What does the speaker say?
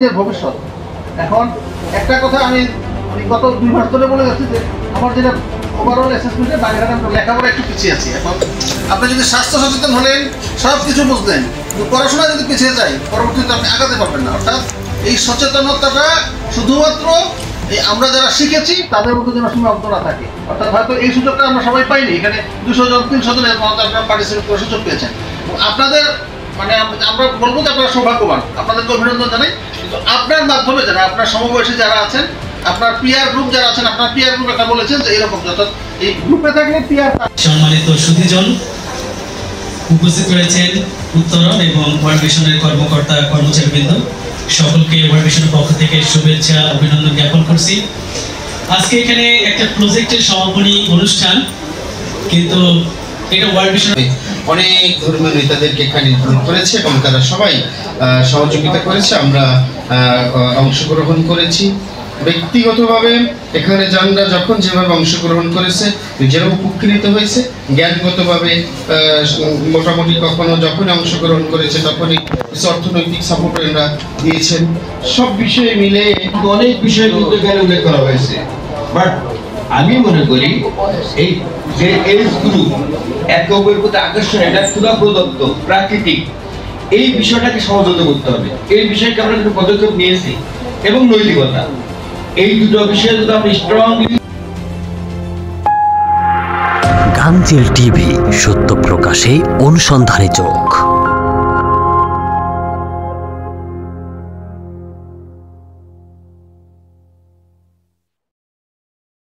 ভবিষ্যৎ। এখন একটা কথা আমি গত 2 মাস ধরে বলে যাচ্ছি যে আমার যেটা ওভারঅল অ্যাসেসমেন্টে বাগেরহাটে আমরা লেখাপড়া একটু পিছিয়ে আছি। এখন আপনি যদি স্বাস্থ্য সচেতন হলেন, সব কিছু বুঝলেন, কিন্তু পড়াশোনা যদি পিছিয়ে যায় পরবর্তীতে আপনি আগাতে পারবেন না। অর্থাৎ এই সচেতনতাটা শুধুমাত্র এই আমরা যারা শিখেছি তাদের মধ্যে যেন সীমাবদ্ধ না থাকে। অর্থাৎ হয়তো এই সুযোগটা আমরা সবাই পাইনি, এখানে 200 জন 300 জনের মতো আপনারা পার্টিসিপেট করার সুযোগ পেয়েছেন। আপনাদের মানে আমরা বলবো যে আপনারা সৌভাগ্যবান, আপনাদেরকে অভিনন্দন জানাই। কিন্তু আপনার মাধ্যমে যারা আপনার সমবয়সী যারা আছেন, আপনার পিয়ার গ্রুপ যারা আছেন, আপনার পিয়ার গ্রুপ একটা বলেছেন যে এরকম অর্থাৎ এই গ্রুপে থাকলে পিয়ার। সম্মানিত সুধীজন, উপস্থিত রয়েছেন উত্তরণ এবং ওয়ার্ল্ড ভিশনের কর্মকর্তা কর্মচারীবৃন্দ, সকলকে ওয়ার্ল্ড ভিশনের পক্ষ থেকে শুভেচ্ছা অভিনন্দন জ্ঞাপন করছি। আজকে এখানে একটা প্রজেক্টের সমাপনী অনুষ্ঠান, কিন্তু এটা ওয়ার্ল্ড ভিশন অনেক ধর্মীয় নেতাদেরকে এখানে ইনক্লুড করেছে এবং তারা সবাই সহযোগিতা করেছে। আমরা অংশগ্রহণ করেছি ব্যক্তিগতভাবে। এখানে যারা যখন যেভাবে অংশগ্রহণ করেছে নিজেরাও উপকৃত হয়েছে, জ্ঞানগতভাবে মোটামুটি কখনো যখন অংশগ্রহণ করেছে তখনই কিছু অর্থনৈতিক সাপোর্ট এরা দিয়েছেন। সব বিষয়ে মিলে অনেক বিষয় কিন্তু এখানে উল্লেখ করা হয়েছে। বাট আমি মনে করি এই যে এজ গ্রুপ একের প্রতি আকর্ষণ, এটা ক্ষুধা প্রদত্ত প্রাকৃতিক, এই বিষয়টাকে সংযত করতে হবে। এই বিষয়কে আমরা কিছু পদক্ষেপ নিয়েছি এবং নৈতিকতা, এই দুটো বিষয়ে যদি আমরা স্ট্রংলি। গাংচিল টিভি, সত্য প্রকাশে অনুসন্ধানী চোখ।